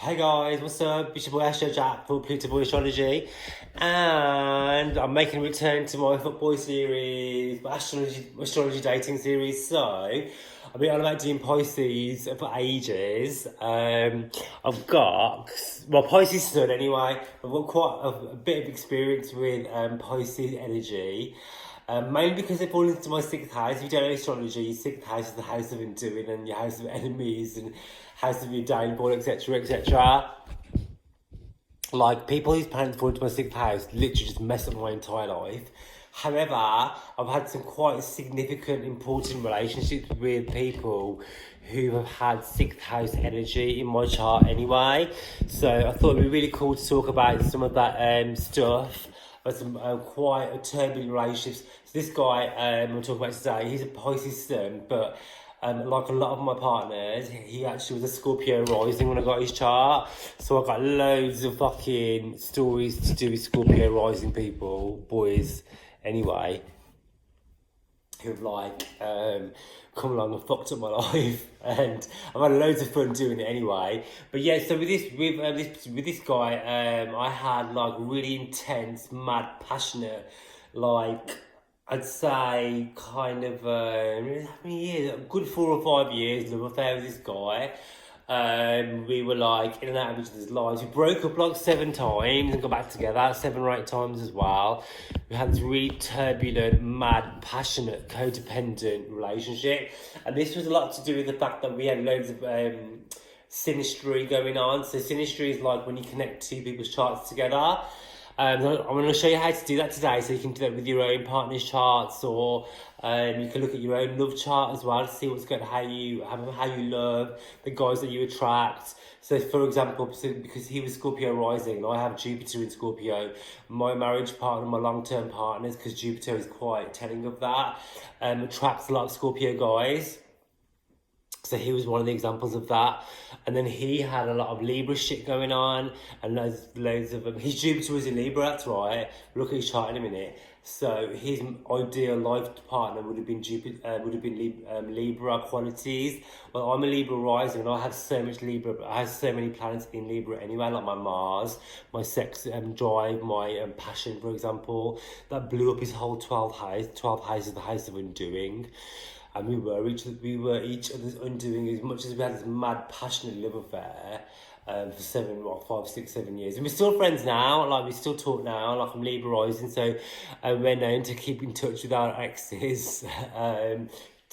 Hey guys, what's up? It's your boy Astro Jack for Pluto Boy Astrology, and I'm making a return to my football series, my astrology dating series. So I've been on about doing Pisces for ages. I've got Pisces sun anyway. I've got quite a bit of experience with Pisces energy. Mainly because they fall into my sixth house. If you don't know astrology, your sixth house is the house of undoing, and your house of enemies, and house of your downfall, etc., etc. Like, people whose planets fall into my sixth house literally just mess up my entire life. However, I've had some quite significant, important relationships with people who have had sixth house energy in my chart anyway. So I thought it'd be really cool to talk about some of that stuff. But some quite turbulent relationships. So this guy I'm talking about today, he's a Pisces sun, but like a lot of my partners, he actually was a Scorpio rising when I got his chart. So I got loads of fucking stories to do with Scorpio rising people, boys, anyway, who've like come along and fucked up my life, and I've had loads of fun doing it anyway. But yeah, so with this guy, I had like really intense, mad, passionate, like I'd say kind of how many years? A good 4 or 5 years love affair with this guy. We were like in and out of each other's lives. We broke up like 7 times and got back together 7 or 8 times as well. We had this really turbulent, mad, passionate, codependent relationship, and this was a lot to do with the fact that we had loads of synastry going on. So synastry is like when you connect two people's charts together. I'm going to show you how to do that today, so you can do that with your own partner's charts, or you can look at your own love chart as well to see what's going, how you love, the guys that you attract. So, for example, because he was Scorpio rising, I have Jupiter in Scorpio. My marriage partner, my long-term partners, because Jupiter is quite telling of that, attracts a lot of Scorpio guys. So he was one of the examples of that. And then he had a lot of Libra shit going on, and loads of his Jupiter was in Libra, that's right. We'll look at his chart in a minute. So his ideal life partner would have been Libra qualities. Well, I'm a Libra rising, and I have so much Libra. I have so many planets in Libra anyway, like my Mars, my sex drive, my passion, for example. That blew up his whole 12th house. 12th house is the house of undoing. And we were each other's undoing, as much as we had this mad, passionate love affair for 5, 6, 7 years. And we're still friends now, like we still talk now, like I'm Libra rising, so we're known to keep in touch with our exes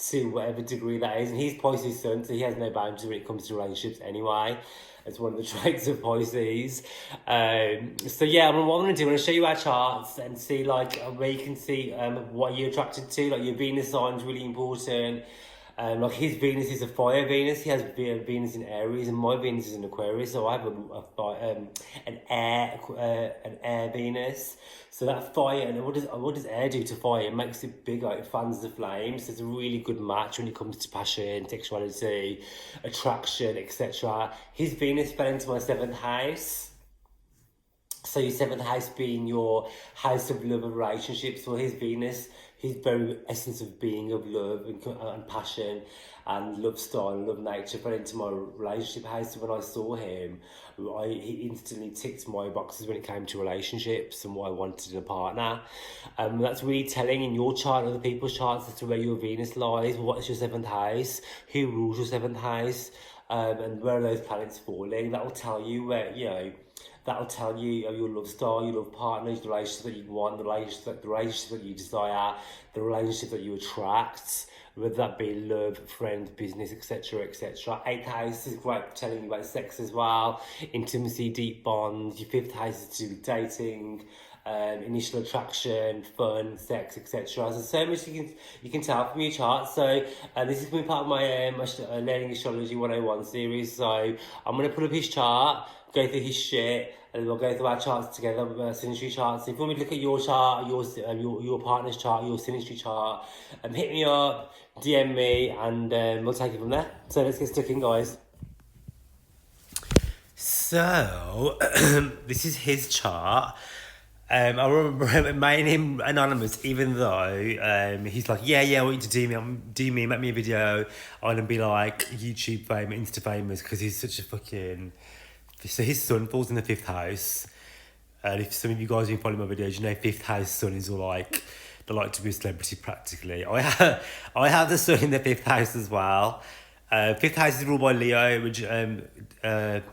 to whatever degree that is. And he's Pisces sun, so he has no boundaries when it comes to relationships anyway. It's one of the traits of Pisces. So yeah, what I'm going to do, I'm going to show you our charts and see like where you can see what you're attracted to. Like your Venus sign is really important. Like his Venus is a fire Venus. He has Venus in Aries, and my Venus is in Aquarius. So I have an air Venus. So that fire, and what does air do to fire? It makes it bigger. It fans the flames. So it's a really good match when it comes to passion, sexuality, attraction, etc. His Venus fell into my 7th house. So your 7th house being your house of love and relationships. So his Venus, his very essence of being, of love and passion and love style and love nature, fell into my relationship house. So when I saw him, he instantly ticked my boxes when it came to relationships and what I wanted in a partner. That's really telling in your chart and other people's charts as to where your Venus lies. What is your 7th house? Who rules your 7th house? And where are those planets falling? That will tell you where, that'll tell you your love style, your love partners, the relationship that you want, the relationship that you desire, the relationship that you attract, whether that be love, friend, business, etc., etc. 8th house is great for telling you about sex as well, intimacy, deep bonds. Your 5th house is to do with dating, initial attraction, fun, sex, etc. So much you can tell from your chart. So this is going to be part of my Learning Astrology 101 series. So I'm going to put up his chart, go through his shit, and we'll go through our charts together, synastry charts. So if you want me to look at your chart, your partner's chart, your synastry chart, hit me up, DM me, and we'll take it from there. So let's get stuck in, guys. So this is his chart. I remember remaining him anonymous, even though he's like, yeah, I want you to DM me, make me a video. I want to be like YouTube famous, Insta famous, because he's such a fucking So his sun falls in the fifth house. And if some of you guys have been following my videos, you know fifth house sun is all like, they like to be a celebrity practically. I have the sun in the fifth house as well. Fifth house is ruled by Leo, which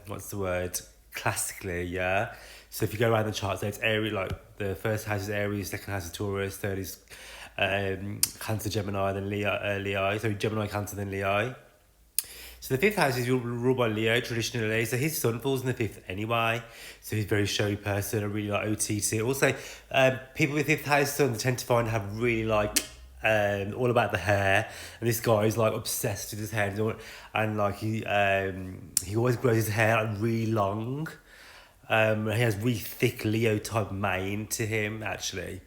what's the word? Classically, yeah. So if you go around the chart, so it's Aries, like the first house is Aries, second house is Taurus, third is Cancer, Gemini, then Leo. So Gemini, Cancer, then Leo. So the fifth house is ruled by Leo traditionally. So his sun falls in the fifth anyway. So he's a very showy person, a really like OTT. Also, people with fifth house sun tend to find have really like all about the hair. And this guy is like obsessed with his hair, and like he always grows his hair like really long. He has really thick Leo type mane to him actually.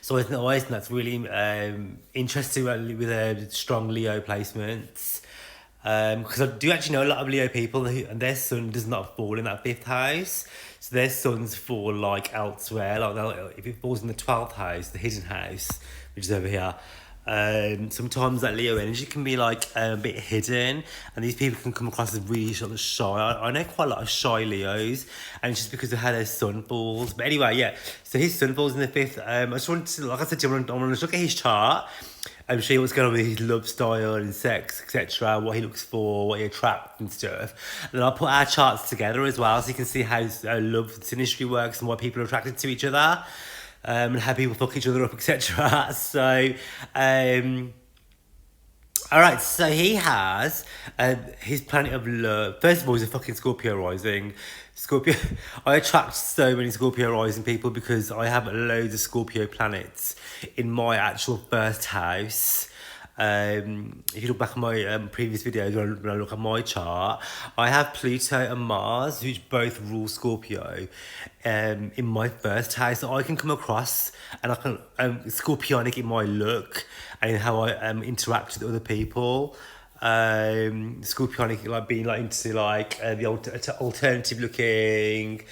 So I think that's really interesting with strong Leo placements. Because I do actually know a lot of Leo people and their sun does not fall in that fifth house. So their suns fall like elsewhere. Like if it falls in the 12th house, the hidden house, which is over here, sometimes that Leo energy can be like a bit hidden, and these people can come across as really sort of shy. I know quite a lot of shy Leos, and it's just because of how their sun falls. But anyway, yeah, so his sun falls in the fifth. I just wanted to, like I said, I want to look at his chart. I'm sure what's going on with his love style and sex, etc., what he looks for, what he attracts and stuff. And then I'll put our charts together as well so you can see how love and synastry works and why people are attracted to each other, and how people fuck each other up, etc. So, all right, so he has his planet of love. First of all, he's a fucking Scorpio rising. Scorpio, I attract so many Scorpio rising people because I have loads of Scorpio planets in my actual first house. If you look back at my previous videos, when I look at my chart, I have Pluto and Mars, which both rule Scorpio, in my first house. So I can come across, and I can Scorpionic in my look and in how I interact with other people. Scorpionic, like being like into like the alternative looking,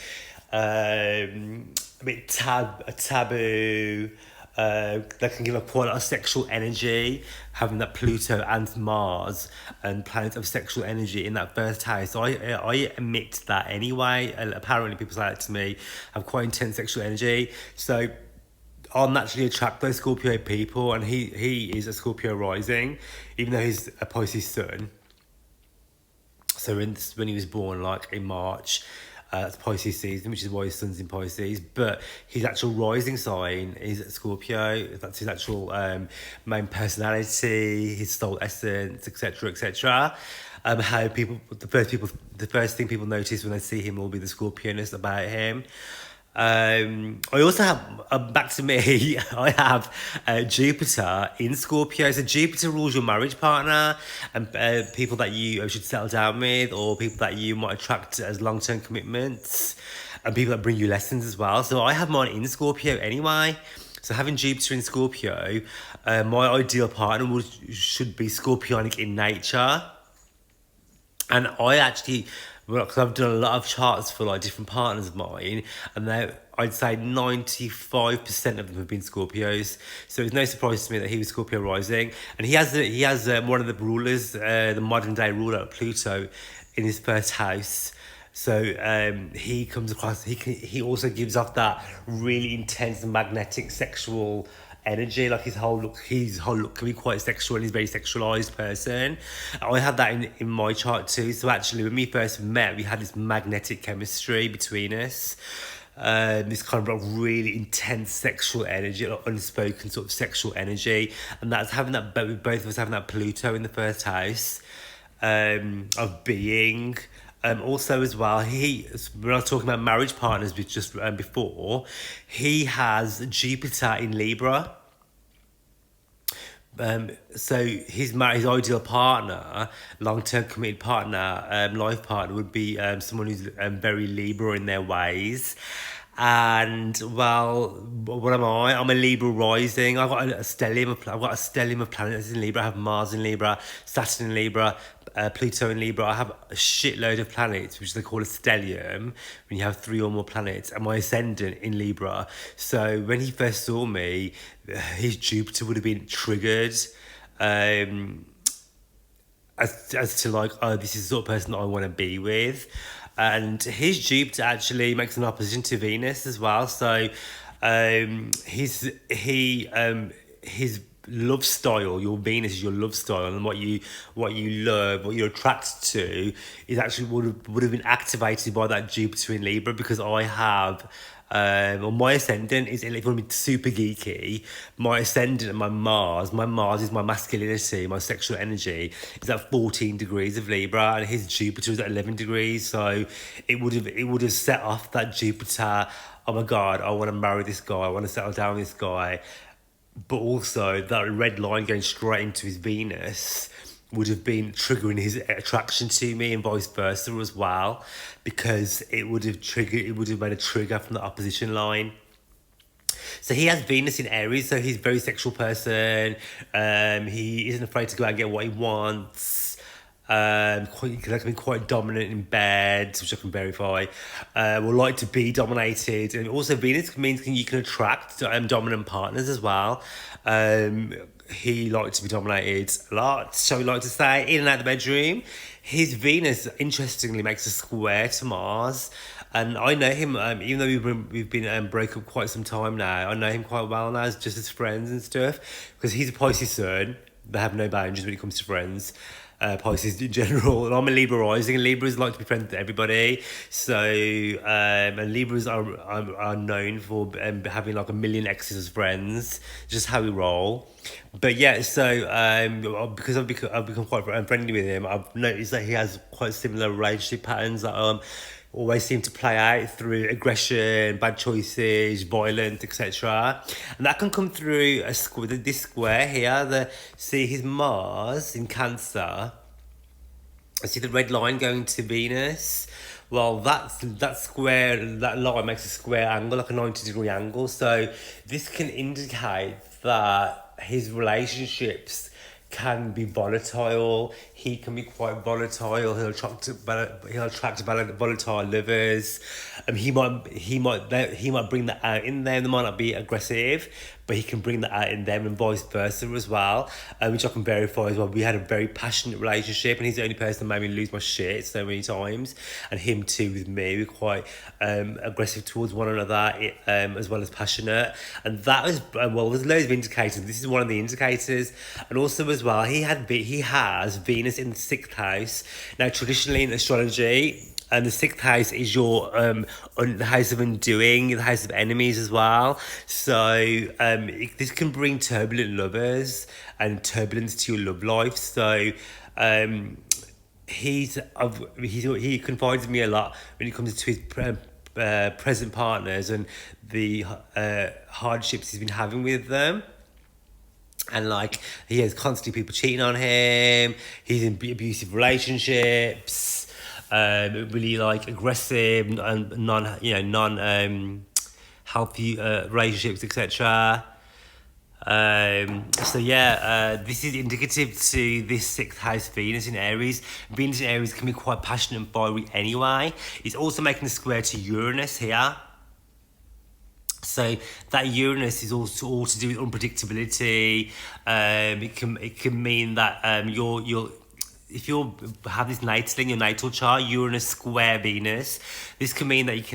a bit taboo. That can give a quite a lot of sexual energy, having that Pluto and Mars and planets of sexual energy in that first house. So I emit that anyway. And apparently people say that to me, have quite intense sexual energy. So I'll naturally attract those Scorpio people, and he is a Scorpio rising, even though he's a Pisces sun. So when he was born, like in March, that's Pisces season, which is why his sun's in Pisces. But his actual rising sign is Scorpio. That's his actual main personality, his soul essence, etc., etc. How the first thing people notice when they see him will be the Scorpioness about him. I also have back to me. I have Jupiter in Scorpio. So Jupiter rules your marriage partner and people that you should settle down with, or people that you might attract as long-term commitments, and people that bring you lessons as well. So I have mine in Scorpio anyway. So having Jupiter in Scorpio, my ideal partner should be Scorpionic in nature. And I actually, because I've done a lot of charts for like different partners of mine, and I'd say 95% of them have been Scorpios. So it's no surprise to me that he was Scorpio rising, and he has one of the rulers, the modern day ruler Pluto, in his first house. So he comes across. He also gives off that really intense magnetic sexual energy. Like his whole look can be quite sexual, and he's a very sexualized person. I had that in my chart too. So actually when we first met, we had this magnetic chemistry between us, this kind of like really intense sexual energy, like unspoken sort of sexual energy, and that's having that, both of us having that Pluto in the first house of being. Also as well, when I was talking about marriage partners just before, he has Jupiter in Libra. So his ideal partner, long-term committed partner, life partner would be someone who's very Libra in their ways. And well, what am I? I'm a Libra rising. I've got a stellium of planets in Libra. I have Mars in Libra, Saturn in Libra, Pluto in Libra. I have a shitload of planets, which they call a stellium, when you have 3 or more planets, and my ascendant in Libra. So when he first saw me, his Jupiter would have been triggered, as to like, oh, this is the sort of person that I want to be with. and his Jupiter actually makes an opposition to Venus as well. So his love style, your Venus is your love style, and what you love, what you're attracted to, is actually would have been activated by that Jupiter in Libra, because I have. Well, my ascendant is, if you want to be super geeky, my ascendant and my Mars is my masculinity, my sexual energy, is at 14 degrees of Libra, and his Jupiter is at 11 degrees. So it would have set off that Jupiter. Oh my God, I want to marry this guy. I want to settle down with this guy. But also that red line going straight into his Venus would have been triggering his attraction to me, and vice versa as well, because it would have made a trigger from the opposition line. So he has Venus in Aries, so he's a very sexual person. He isn't afraid to go out and get what he wants. He can be quite dominant in bed, which I can verify. Will like to be dominated, and also Venus means you can attract dominant partners as well. He likes to be dominated a lot, so we like to say, in and out of the bedroom. His Venus, interestingly, makes a square to Mars, and I know him. Even though we've been broke up quite some time now, I know him quite well now, just as friends and stuff, because he's a Pisces sun. They have no boundaries when it comes to friends. Pisces in general, and I'm a Libra rising, and Libras like to be friends with everybody. So and Libras are known for having like a million exes as friends, just how we roll. But yeah, so because I've become quite friendly with him, I've noticed that he has quite similar relationship patterns that always seem to play out through aggression, bad choices, violence, etc. And that can come through this square here. See his Mars in Cancer. I see the red line going to Venus. Well, that line makes a square angle, like a 90-degree angle. So this can indicate that his relationships can be volatile. He can be quite volatile. He'll attract volatile lovers. He might bring that out in them. They might not be aggressive, but he can bring that out in them, and vice versa as well. Which I can verify as well. We had a very passionate relationship, and he's the only person that made me lose my shit so many times. And him too with me. We're quite aggressive towards one another, as well as passionate. And that was there's loads of indicators. This is one of the indicators, and also as well, he has Venus in the 6th house. Now, traditionally in astrology, and the 6th house is your the house of undoing, the house of enemies as well. So this can bring turbulent lovers and turbulence to your love life. So he confides in me a lot when it comes to his present partners and the hardships he's been having with them. And like, he has constantly people cheating on him. He's in abusive relationships, really like aggressive and non healthy relationships, etc. So yeah, this is indicative to this 6th house Venus in Aries. Venus in Aries can be quite passionate and fiery anyway. It's also making a square to Uranus here. So that Uranus is also all to do with unpredictability. It can mean that if you have this natal in your natal chart, Uranus square Venus, this can mean that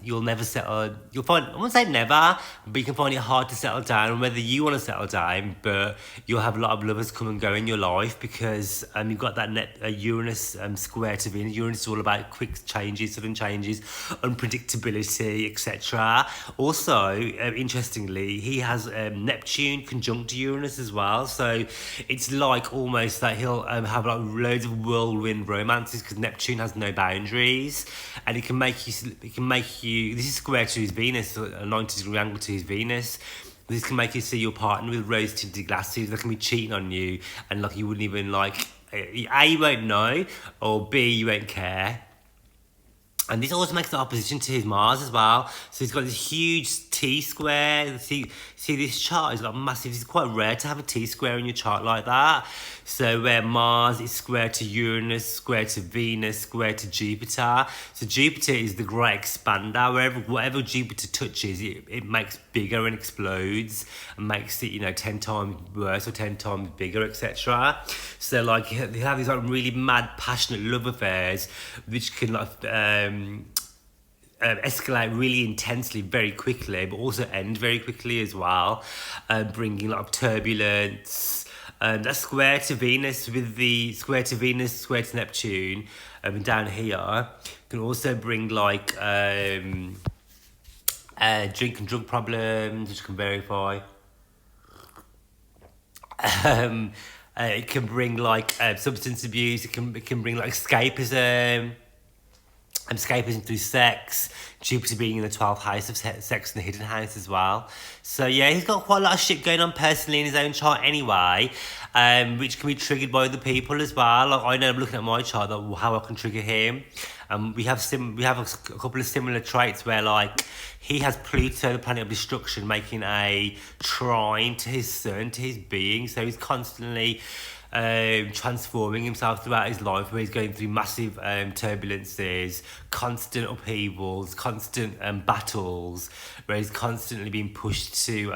you'll never settle. You'll find, I won't say never, but you can find it hard to settle down, whether you want to settle down, but you'll have a lot of lovers come and go in your life because you've got that Uranus square to Venus. Uranus is all about quick changes, sudden changes, unpredictability, etc. Also, interestingly, he has Neptune conjunct Uranus as well, so it's like almost that he'll have like loads of whirlwind romances because Neptune has no boundaries, and it can make you. This is square to his Venus, a 90-degree angle to his Venus. This can make you see your partner with rose-tinted glasses. They can be cheating on you, and like you wouldn't even like. A, you won't know, or B, you won't care. And this also makes the opposition to his Mars as well. So he's got this huge T square. See this chart? He's got massive. It's quite rare to have a T square in your chart like that. So where Mars is square to Uranus, square to Venus, square to Jupiter. So Jupiter is the great expander. Whatever Jupiter touches, it makes bigger and explodes and makes it 10 times worse or 10 times bigger, etc. So like they have these like really mad, passionate love affairs, which can escalate really intensely very quickly, but also end very quickly as well, bringing a lot of turbulence. That's square to Venus with the square to Venus, square to Neptune, down here can also bring like drink and drug problems, which you can verify. It can bring like substance abuse. It can bring like escapism. Escapism through sex, Jupiter being in the 12th house of sex and the hidden house as well. So yeah, he's got quite a lot of shit going on personally in his own chart anyway, which can be triggered by other people as well. Like I know, I'm looking at my chart, that how I can trigger him. We have a couple of similar traits where like he has Pluto, the planet of destruction, making a trine to his sun, to his being. So he's constantly transforming himself throughout his life, where he's going through massive turbulences, constant upheavals, constant battles, where he's constantly being pushed to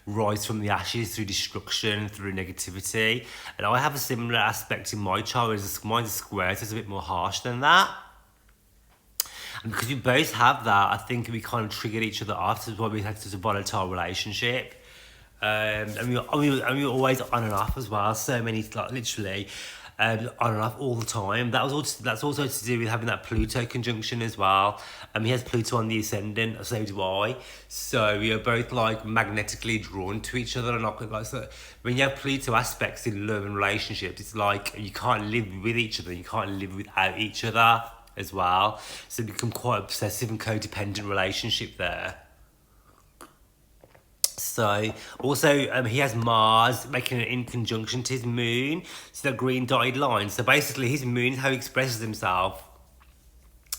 rise from the ashes through destruction, through negativity. And I have a similar aspect in my chart, whereas mine's a square, so it's a bit more harsh than that. And because we both have that, I think we kind of triggered each other off. So that's why we had such a volatile relationship. And we were always on and off as well. So many, like literally, on and off all the time. That's also to do with having that Pluto conjunction as well. He has Pluto on the ascendant, so do I. So we are both like magnetically drawn to each other, and like so when you have Pluto aspects in love and relationships, it's like you can't live with each other, you can't live without each other as well. So it become quite obsessive and codependent relationship there. So also he has Mars making it in conjunction to his moon, so that green dotted line. So basically his moon is how he expresses himself.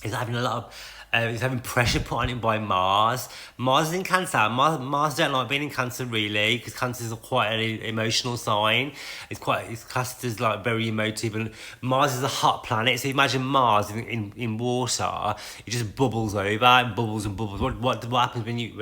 He's having a lot of he's having pressure put on him by Mars. Mars is in Cancer. Mars don't like being in Cancer really, because Cancer is quite an emotional sign. It's classed as like very emotive, and Mars is a hot planet. So imagine Mars in water. It just bubbles over and bubbles and bubbles. What happens when you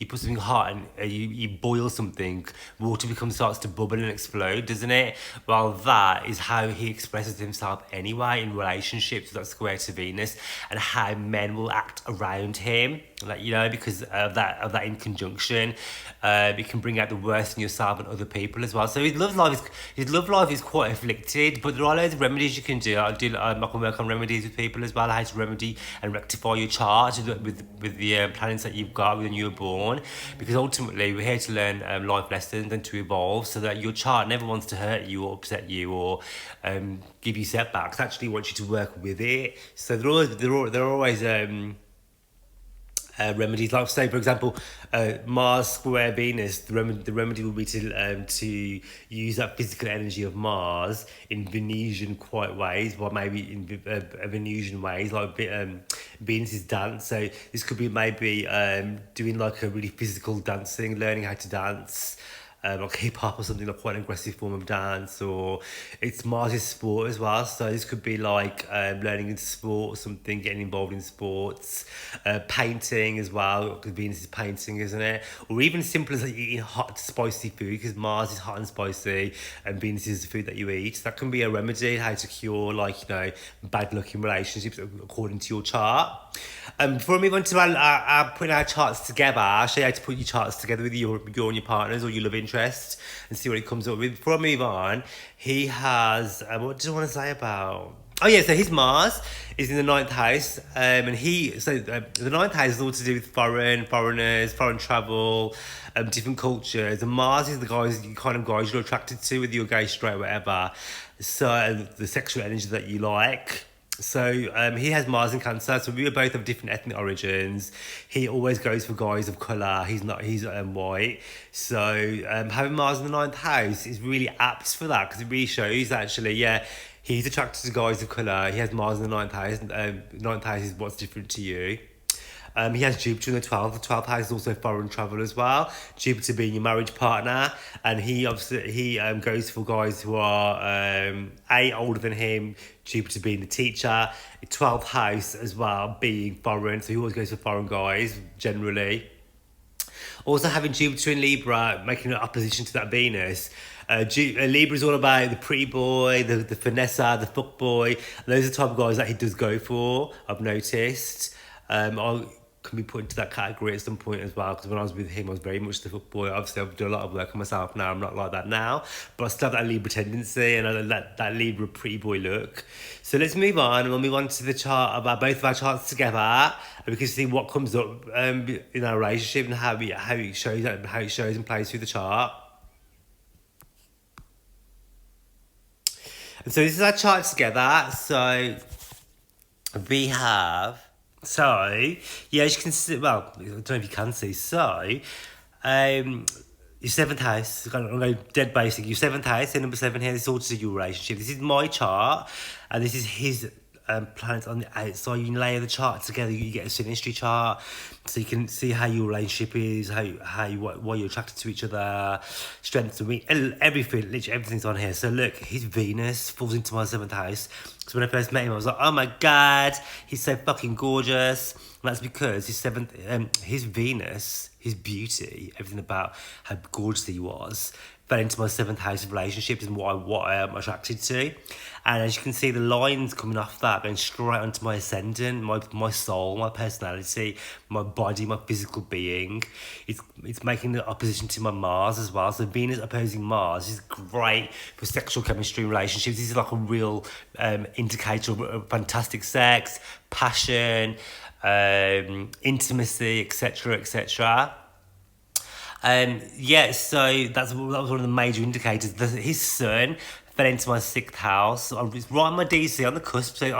put something hot and you boil something? Water starts to bubble and explode, doesn't it? Well, that is how he expresses himself anyway in relationships. That's square to Venus, and how men will act around him, like because of that in conjunction. It can bring out the worst in yourself and other people as well. So his love life is quite afflicted, but there are loads of remedies you can do. I can work on remedies with people as well, how to remedy and rectify your chart with the planets that you've got when you were born, because ultimately we're here to learn life lessons and to evolve, so that your chart never wants to hurt you or upset you or give you setbacks. It actually wants you to work with it. So there are always remedies, like say for example Mars square Venus. The remedy will be to use that physical energy of Mars in Venusian quiet ways, or maybe in Venusian ways, like Venus's dance. So this could be maybe doing like a really physical dancing, learning how to dance, like hip hop or something, like quite an aggressive form of dance. Or it's Mars' sport as well, so this could be like learning into sport or something, getting involved in sports, painting as well, because Venus is painting, isn't it? Or even simple as like eating hot spicy food, because Mars is hot and spicy and Venus is the food that you eat. So that can be a remedy, how to cure like bad luck in relationships according to your chart. Before I move on to our putting our charts together, I'll show you how to put your charts together with your and your partners or your love interest, and see what it comes up with. Before I move on, he has what do I want to say about? Oh yeah, so his Mars is in the 9th house, and the 9th house is all to do with foreigners, foreign travel, different cultures. And Mars is the kind of guys you're attracted to, whether you're gay, straight, whatever. So the sexual energy that you like. So he has Mars in Cancer, so we are both of different ethnic origins. He always goes for guys of colour. He's white. So having Mars in the 9th house is really apt for that, because it really shows actually, He's attracted to guys of colour. He has Mars in the ninth house. Ninth house is what's different to you. He has Jupiter in the 12th. The 12th house is also foreign travel as well. Jupiter being your marriage partner. And he obviously goes for guys who are older than him, Jupiter being the teacher. 12th house as well being foreign. So he always goes for foreign guys, generally. Also having Jupiter in Libra, making an opposition to that Venus. Libra is all about the pretty boy, the finesse, the fuck boy. Those are the type of guys that he does go for, I've noticed. I can be put into that category at some point as well, because when I was with him, I was very much the fuck boy. Obviously, I've done a lot of work on myself now. I'm not like that now, but I still have that Libra tendency and that Libra pretty boy look. So let's move on, and we'll move on to the chart about both of our charts together, and we can see what comes up in our relationship and how it shows and plays through the chart. And so this is our chart together. So we have, yeah, as you can see, well, I don't know if you can see, your seventh house, I'm going dead basic, your seventh house, number 7 here, this is all to do your relationship. This is my chart, and this is his planets on the outside. You can layer the chart together, you get a synastry chart, so you can see how your relationship is, why you're attracted to each other, strengths and weaknesses, everything, literally everything's on here. So look, his Venus falls into my 7th house. So when I first met him, I was like, oh my god, he's so fucking gorgeous. And that's because his Venus, his beauty, everything about how gorgeous he was, fell into my 7th house of relationships and what I am attracted to. And as you can see, the lines coming off that going straight onto my ascendant, my soul, my personality, my body, my physical being. It's making the opposition to my Mars as well. So Venus opposing Mars is great for sexual chemistry and relationships. This is like a real indicator of fantastic sex, passion, intimacy, etc., etc. So that was one of the major indicators. His sun fell into my 6th house. It's right on my DC, on the cusp, so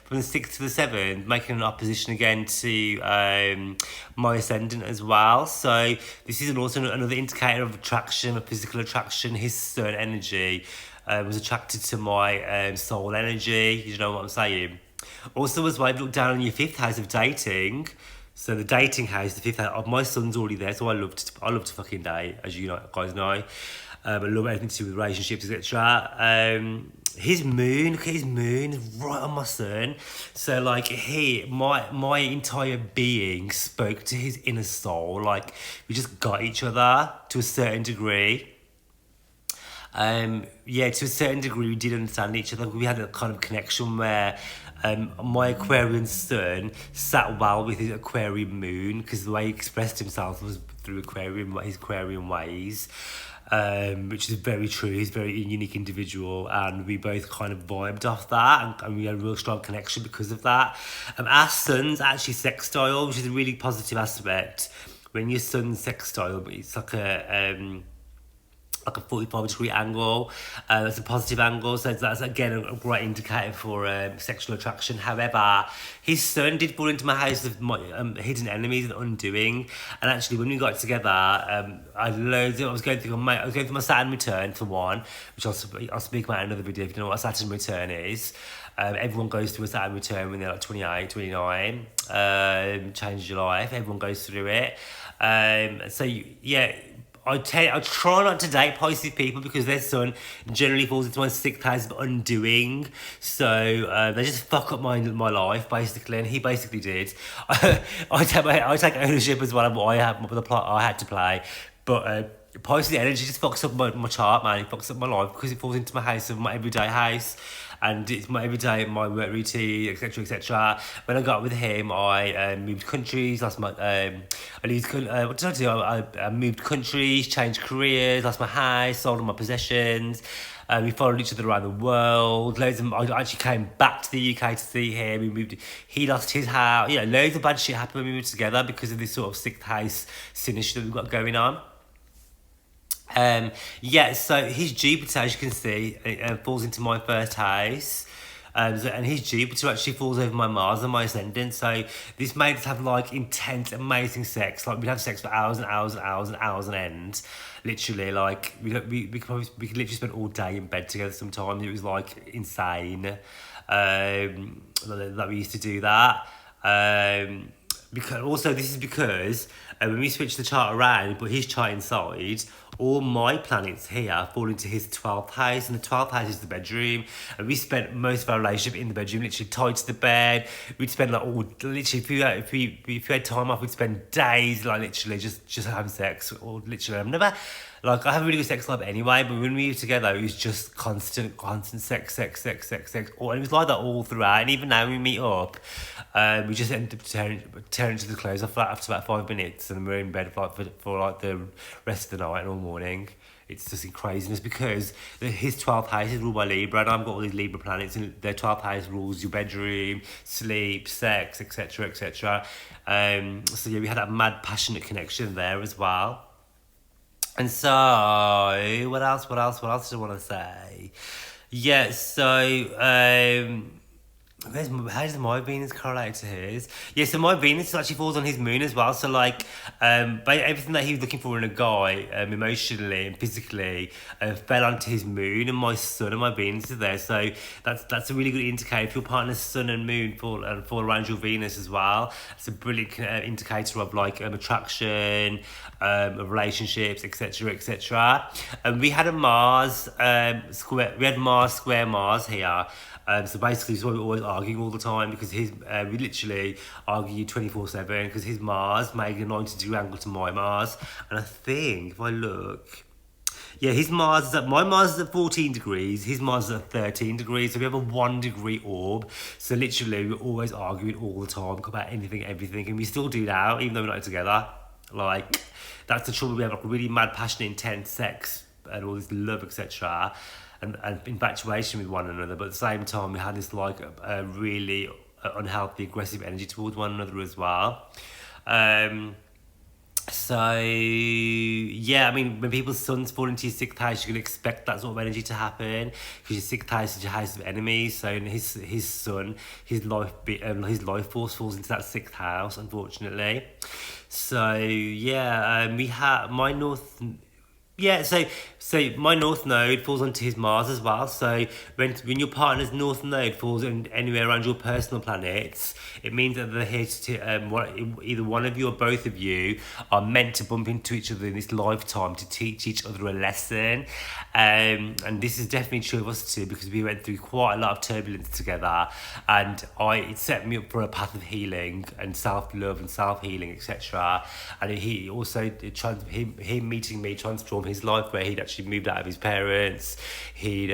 from the 6th to the 7th, making an opposition again to my ascendant as well. So this is also another indicator of attraction, of physical attraction. His sun energy was attracted to my soul energy. You know what I'm saying? Also, as well, if you look down on your 5th house of dating, so the dating house, the 5th house, my son's already there, so I love to fucking date, as you guys know. I love anything to do with relationships, etc. His moon, look at his moon, is right on my sun. So like my entire being spoke to his inner soul. Like we just got each other to a certain degree. To a certain degree, we did understand each other. We had a kind of connection where my Aquarian sun sat well with his Aquarian moon, because the way he expressed himself was through his Aquarian ways, which is very true. He's a very unique individual, and we both kind of vibed off that, and we had a real strong connection because of that. Our sun's actually sextile, which is a really positive aspect. When your sun's sextile, but it's like a 45-degree angle. It's a positive angle, so that's again a great indicator for sexual attraction. However, his sun did fall into my house of my hidden enemies and undoing. And actually, when we got together, I was going through my Saturn return for one, which I'll speak about in another video if you know what a Saturn return is. Everyone goes through a Saturn return when they're like 28, 29. Changes your life. Everyone goes through it. I try not to date Pisces people because their sun generally falls into my 6th house of undoing. So they just fuck up my life, basically, and he basically did. I take ownership as well of what the plot I had to play. But Pisces energy just fucks up my chart, man. It fucks up my life because it falls into my house of my everyday house. And it's my everyday, my work routine, etc., etc. When I got with him, I moved countries, lost my, what did I do? I moved countries, changed careers, lost my house, sold all my possessions. We followed each other around the world. I actually came back to the UK to see him. We moved. He lost his house. Loads of bad shit happened when we moved together because of this sort of 6th house synastry that we've got going on. So his Jupiter, as you can see, falls into my 1st house. And his Jupiter actually falls over my Mars and my ascendant. So this made us have like intense, amazing sex. Like we'd have sex for hours and hours and hours and hours on end. Literally, like we could literally spend all day in bed together. Sometimes it was like insane. That we used to do that. Because also this is because when we switch the chart around, but his chart inside, all my planets here fall into his 12th house, and the 12th house is the bedroom. And we spent most of our relationship in the bedroom, literally tied to the bed. We'd spend like all literally if we had time off, we'd spend days like literally just having sex, or literally I've never. Like, I have a really good sex life anyway, but when we were together, it was just constant sex. And it was like that all throughout. And even now, when we meet up, we just end up tearing to the clothes off after about 5 minutes, and we're in bed for like the rest of the night and all morning. It's just craziness because his 12th house is ruled by Libra, and I've got all these Libra planets, and their 12th house rules your bedroom, sleep, sex, etc. So yeah, we had that mad, passionate connection there as well. And so, what else do I want to say? Yeah, so, how does my Venus correlate to his? Yeah, so my Venus actually falls on his moon as well. So like, everything that he was looking for in a guy, emotionally and physically, fell onto his moon, and my sun and my Venus are there. So that's a really good indicator. If your partner's sun and moon fall around your Venus as well, it's a brilliant indicator of like attraction, of relationships, etc. And we had a Mars square. We had Mars square Mars here. So basically, so we're always arguing all the time because we literally argue 24/7 because his Mars made a 90-degree angle to my Mars, and I think if I look, yeah, my Mars is at 14 degrees, his Mars is at 13 degrees, so we have a 1 degree orb. So literally, we're always arguing all the time about anything, everything, and we still do now, even though we're not together. Like, that's the trouble. We have like really mad, passionate, intense sex and all this love, etc. And infatuation with one another, but at the same time we had this like a really unhealthy, aggressive energy towards one another as well. So yeah, I mean, when people's suns fall into your 6th house, you can expect that sort of energy to happen because your 6th house is your house of enemies. So in his sun, his life force falls into that 6th house, unfortunately. So yeah, we have my north. Yeah, so my north node falls onto his Mars as well. So when your partner's north node falls anywhere around your personal planets, it means that they're here to either one of you or both of you are meant to bump into each other in this lifetime to teach each other a lesson. And this is definitely true of us too, because we went through quite a lot of turbulence together, and it set me up for a path of healing and self-love and self-healing, etc. And he also him meeting me transformed his life, where he'd actually moved out of his parents. He'd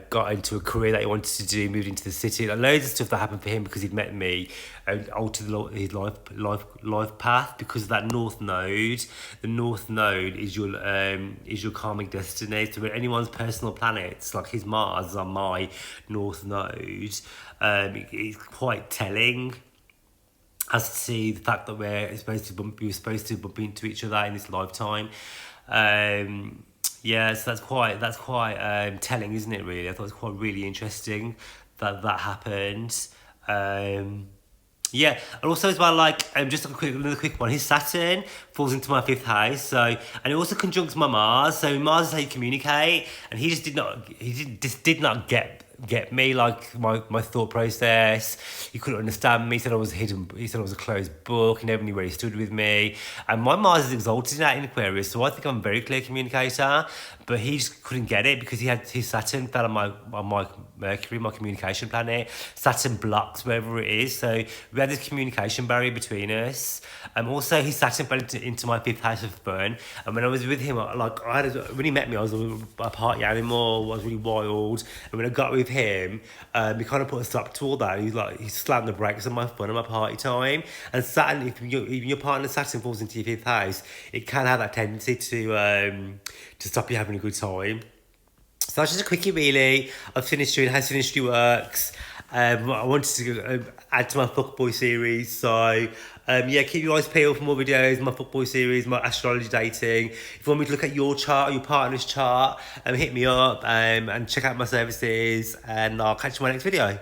got into a career that he wanted to do, moved into the city. Like, loads of stuff that happened for him because he'd met me and altered his life path because of that north node. The north node is your karmic destiny. So when anyone's personal planets, like his Mars is on my north node, it's quite telling as to the fact that we were supposed to bump into each other in this lifetime. Yeah, so that's quite telling, isn't it? Really, I thought it was quite really interesting that happened. Yeah, and also as well, like just another quick one. His Saturn falls into my 5th house, so, and it also conjuncts my Mars. So Mars is how you communicate, and he did not get me, like my thought process. He couldn't understand me. He said I was hidden. He said I was a closed book. He never knew where he stood with me. And my Mars is exalted in Aquarius, so I think I'm a very clear communicator. But he just couldn't get it because his Saturn fell on my Mercury, my communication planet. Saturn blocks wherever it is, so we had this communication barrier between us. Also, his Saturn fell into my 5th house of fun. And when I was with him, when he met me, I was a party animal. I was really wild. And when I got with him, he kind of put a stop to all that. He slammed the brakes on my fun and my party time. And Saturn, if your partner's Saturn falls into your 5th house, it can have that tendency to stop you having a good time. So that's just a quickie, really, of synastry and how synastry works. I wanted to add to my fuckboy series. So yeah, keep your eyes peeled for more videos, my fuckboy series, my astrology dating. If you want me to look at your chart or your partner's chart, hit me up and check out my services, and I'll catch you in my next video.